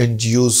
NGOs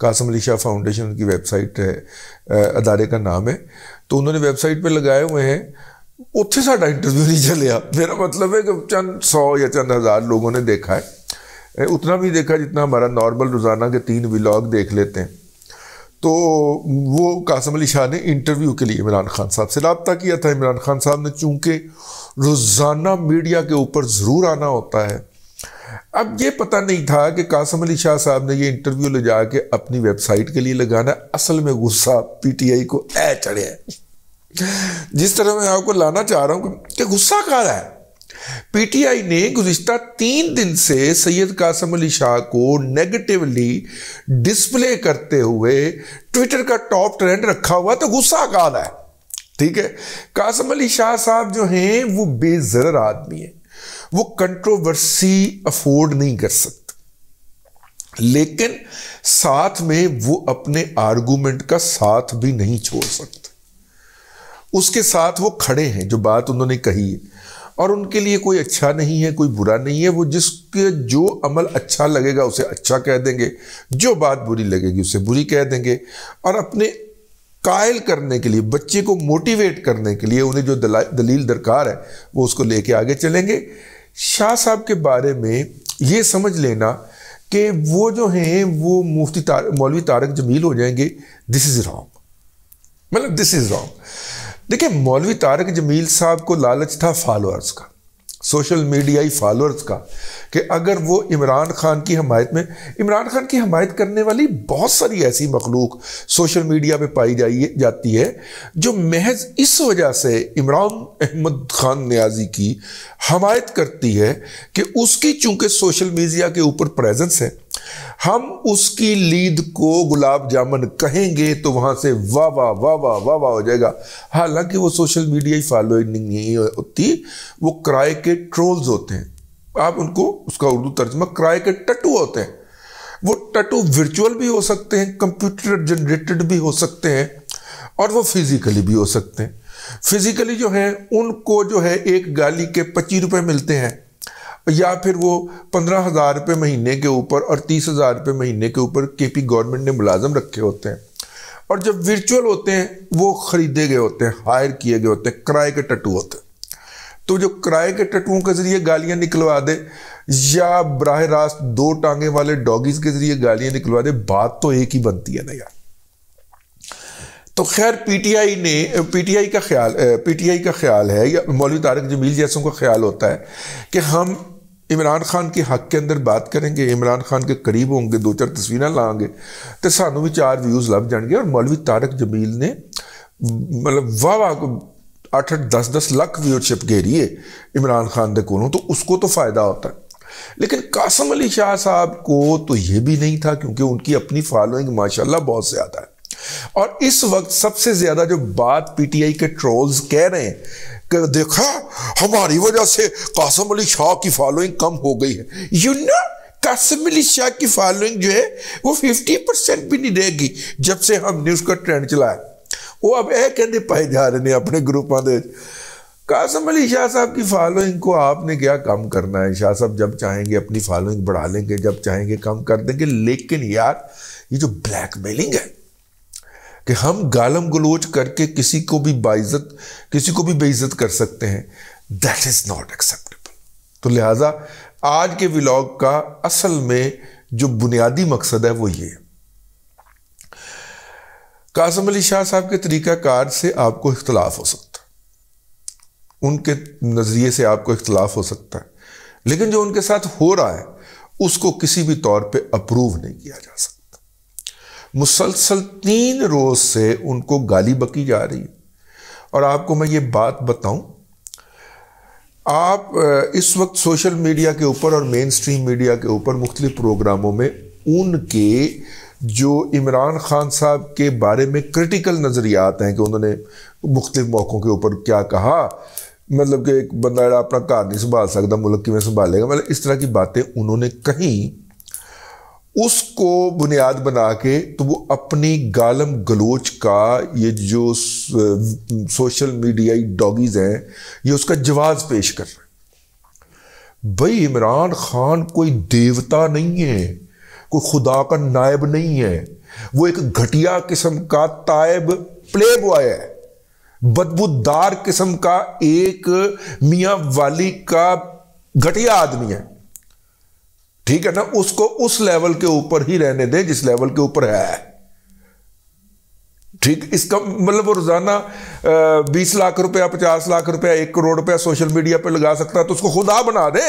Qasim Ali Shah foundation ان کی web site ہے, ادارے کا نام ہے. تو انہوں نے ویب سائٹ پہ لگائے ہوئے ہیں, اتنے ساڈا انٹرویو نہیں چلیا. میرا مطلب ہے کہ چند 100 یا چند ہزار لوگوں نے دیکھا ہے, اتنا بھی دیکھا جتنا ہمارا نارمل روزانہ کے 3 ولاگ دیکھ لیتے ہیں. تو وہ قاسم علی شاہ نے انٹرویو کے لیے عمران خان صاحب سے رابطہ کیا تھا. عمران خان صاحب نے چونکہ روزانہ میڈیا کے اوپر ضرور آنا ہوتا ہے, اب یہ پتہ نہیں تھا کہ قاسم علی شاہ صاحب نے یہ انٹرویو لے جا کے اپنی ویب سائٹ کے لیے لگانا. اصل میں غصہ پی ٹی آئی کو چڑھے ہے. جس طرح میں آپ کو لانا چاہ رہا ہوں کہ غصہ کہاں ہے. پی ٹی آئی نے گزشتہ 3 دن سے سید قاسم علی شاہ کو نیگیٹیولی ڈسپلے کرتے ہوئے ٹویٹر کا ٹاپ ٹرینڈ رکھا ہوا, تو غصہ کہاں ہے. ٹھیک ہے, قاسم علی شاہ صاحب جو ہیں وہ بے ضرر آدمی ہیں, وہ کنٹروورسی افورڈ نہیں کر سکتے, لیکن ساتھ میں وہ اپنے آرگومنٹ کا ساتھ بھی نہیں چھوڑ سکتے. اس کے ساتھ وہ کھڑے ہیں, جو بات انہوں نے کہی ہے, اور ان کے لیے کوئی اچھا نہیں ہے, کوئی برا نہیں ہے. وہ جس کے جو عمل اچھا لگے گا اسے اچھا کہہ دیں گے, جو بات بری لگے گی اسے بری کہہ دیں گے, اور اپنے قائل کرنے کے لیے, بچے کو موٹیویٹ کرنے کے لیے انہیں جو دلیل درکار ہے وہ اس کو لے کے آگے چلیں گے. شاہ صاحب کے بارے میں یہ سمجھ لینا کہ وہ جو ہیں وہ مولوی طارق جمیل ہو جائیں گے, دس از رانگ. مطلب دس از رانگ. دیکھیں, مولوی طارق جمیل صاحب کو لالچ تھا فالورز کا, سوشل میڈیائی فالورز کا, کہ اگر وہ عمران خان کی حمایت میں, عمران خان کی حمایت کرنے والی بہت ساری ایسی مخلوق سوشل میڈیا پہ پائی جاتی ہے جو محض اس وجہ سے عمران احمد خان نیازی کی حمایت کرتی ہے کہ اس کی چونکہ سوشل میڈیا کے اوپر پریزنس ہے, ہم اس کی لید کو گلاب جامن کہیں گے تو وہاں سے واہ واہ واہ واہ واہ واہ ہو جائے گا. حالانکہ وہ سوشل میڈیا فالوئنگ نہیں ہوتی, وہ کرائے کے ٹرولز ہوتے ہیں. آپ ان کو اس کا اردو ترجمہ کرائے کے ٹٹو ہوتے ہیں. وہ ٹٹو ورچوئل بھی ہو سکتے ہیں, کمپیوٹر جنریٹڈ بھی ہو سکتے ہیں, اور وہ فزیکلی بھی ہو سکتے ہیں. فزیکلی جو ہیں ان کو جو ہے ایک گالی کے 25 روپے ملتے ہیں, یا پھر وہ 15,000 روپے مہینے کے اوپر اور 30,000 روپے مہینے کے اوپر کے پی گورنمنٹ نے ملازم رکھے ہوتے ہیں. اور جب ورچوئل ہوتے ہیں وہ خریدے گئے ہوتے ہیں, ہائر کیے گئے ہوتے ہیں, کرائے کے ٹٹو ہوتے ہیں. تو جو کرائے کے ٹٹوؤں کے ذریعے گالیاں نکلوا دے, یا براہ راست 2 ٹانگیں والے ڈاگیز کے ذریعے گالیاں نکلوا دے, بات تو ایک ہی بنتی ہے نا یار. تو خیر پی ٹی آئی کا خیال ہے, یا مولوی طارق جمیل جیسوں کا خیال ہوتا ہے کہ ہم عمران خان کے حق کے اندر بات کریں گے, عمران خان کے قریب ہوں گے, 2-4 تصویریں لائیں گے تو سانوں بھی 4 ویوز لگ جان گے. اور مولوی طارق جمیل نے مطلب واہ 8-10 لاکھ ویورشپ گھیری ہے عمران خان دے کولوں, تو اس کو تو فائدہ ہوتا ہے. لیکن قاسم علی شاہ صاحب کو تو یہ بھی نہیں تھا, کیونکہ ان کی اپنی فالوئنگ ماشاءاللہ بہت زیادہ ہے. اور اس وقت سب سے زیادہ جو بات پی ٹی آئی کے ٹرولز کہہ رہے ہیں کہ دیکھا ہماری وجہ سے قاسم علی شاہ کی فالوئنگ کم ہو گئی ہے. قاسم علی شاہ کی فالوئنگ جو ہے وہ 50% بھی نہیں رہے گی جب سے ہم نے اس کا ٹرینڈ چلایا. وہ اب کہنے پائے جا رہے ہیں اپنے گروپاں دے. قاسم علی شاہ صاحب کی فالوئنگ کو آپ نے کیا کم کرنا ہے. شاہ صاحب جب چاہیں گے اپنی فالوئنگ بڑھا لیں گے, جب چاہیں گے کم کر دیں گے. لیکن یار یہ جو بلیک میلنگ ہے کہ ہم گالم گلوچ کر کے کسی کو بھی بے عزت کر سکتے ہیں, دیٹ از ناٹ ایکسیپٹیبل. تو لہٰذا آج کے ولاگ کا اصل میں جو بنیادی مقصد ہے وہ یہ ہے. قاسم علی شاہ صاحب کے طریقہ کار سے آپ کو اختلاف ہو سکتا ہے, ان کے نظریے سے آپ کو اختلاف ہو سکتا ہے, لیکن جو ان کے ساتھ ہو رہا ہے اس کو کسی بھی طور پہ اپروو نہیں کیا جا سکتا. مسلسل 3 روز سے ان کو گالی بکی جا رہی ہے. اور آپ کو میں یہ بات بتاؤں, آپ اس وقت سوشل میڈیا کے اوپر اور مین سٹریم میڈیا کے اوپر مختلف پروگراموں میں ان کے جو عمران خان صاحب کے بارے میں کرٹیکل نظریات ہیں کہ انہوں نے مختلف موقعوں کے اوپر کیا کہا, مطلب کہ ایک بندہ اپنا گھر نہیں سنبھال سکتا, ملک کی میں سنبھالے گا, مطلب اس طرح کی باتیں انہوں نے کہیں, اس کو بنیاد بنا کے تو وہ اپنی گالم گلوچ کا یہ جو سوشل میڈیائی ڈاگیز ہیں یہ اس کا جواز پیش کر رہے ہیں. بھائی عمران خان کوئی دیوتا نہیں ہے, کوئی خدا کا نائب نہیں ہے، وہ ایک گھٹیا قسم کا تائب پلے بوائے ہے، بدبودار قسم کا ایک میاں والی کا گھٹیا آدمی ہے، ٹھیک ہے نا. اس کو اس لیول کے اوپر ہی رہنے دیں جس لیول کے اوپر ہے، ٹھیک. اس کا مطلب وہ روزانہ 20 لاکھ روپیہ 50 لاکھ روپیہ 1 کروڑ روپیہ سوشل میڈیا پہ لگا سکتا ہے تو اس کو خدا بنا دے،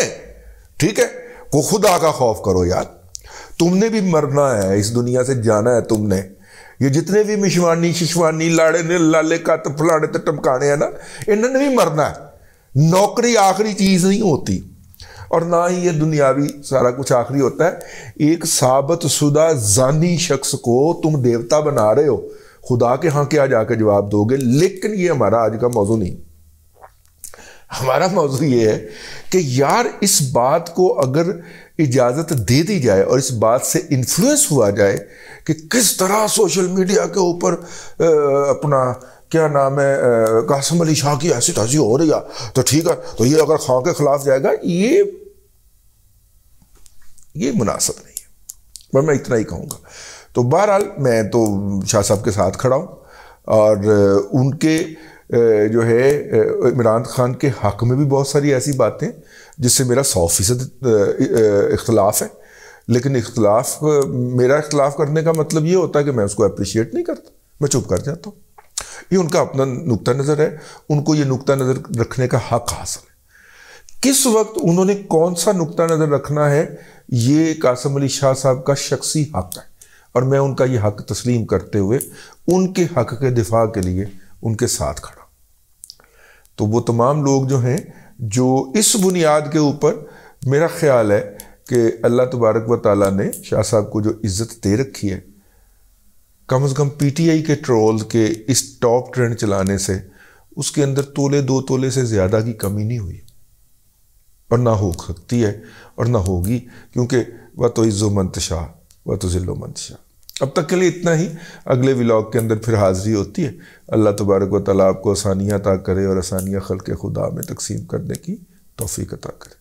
ٹھیک ہے. کو خدا کا خوف کرو یار، تم نے بھی مرنا ہے، اس دنیا سے جانا ہے تم نے. یہ جتنے بھی مشوانی ششوانی لاڑے نے لالے کا فلانے تے ٹمکانے ہیں نا، انہوں نے بھی مرنا ہے. نوکری آخری چیز نہیں ہوتی، اور نہ ہی یہ دنیاوی سارا کچھ آخری ہوتا ہے. ایک ثابت شدہ زانی شخص کو تم دیوتا بنا رہے ہو، خدا کے ہاں کیا جا کے جواب دو گے. لیکن یہ ہمارا آج کا موضوع نہیں. ہمارا موضوع یہ ہے کہ یار اس بات کو اگر اجازت دے دی جائے اور اس بات سے انفلوئنس ہوا جائے کہ کس طرح سوشل میڈیا کے اوپر اپنا کیا نام ہے قاسم علی شاہ کی ایسی تازی ہو رہی ہے تو ٹھیک ہے، تو یہ اگر خواہ کے خلاف جائے گا، یہ مناسب نہیں ہے. میں اتنا ہی کہوں گا. تو بہرحال میں تو شاہ صاحب کے ساتھ کھڑا ہوں، اور ان کے جو ہے عمران خان کے حق میں بھی بہت ساری ایسی باتیں جس سے میرا 100% اختلاف ہے. لیکن میرا اختلاف کرنے کا مطلب یہ ہوتا ہے کہ میں اس کو اپریشیٹ نہیں کرتا، میں چپ کر جاتا ہوں. یہ ان کا اپنا نقطہ نظر ہے، ان کو یہ نقطہ نظر رکھنے کا حق حاصل ہے. کس وقت انہوں نے کون سا نقطہ نظر رکھنا ہے، یہ قاسم علی شاہ صاحب کا شخصی حق ہے، اور میں ان کا یہ حق تسلیم کرتے ہوئے ان کے حق کے دفاع کے لیے ان کے ساتھ کھڑا. تو وہ تمام لوگ جو ہیں جو اس بنیاد کے اوپر، میرا خیال ہے کہ اللہ تبارک و تعالیٰ نے شاہ صاحب کو جو عزت دے رکھی ہے، کم از کم پی ٹی آئی کے ٹرول کے اس ٹاپ ٹرینڈ چلانے سے اس کے اندر تولے 2 تولے سے زیادہ کی کمی نہیں ہوئی، اور نہ ہو سکتی ہے اور نہ ہوگی، کیونکہ وَتُعِزُّ مَن تَشَاءُ وَتُذِلُّ مَن تَشَاءُ. اب تک کے لیے اتنا ہی. اگلے ولاگ کے اندر پھر حاضری ہوتی ہے. اللہ تبارک و تعالیٰ آپ کو آسانیاں عطا کرے اور آسانیاں خلق خدا میں تقسیم کرنے کی توفیق عطا کرے.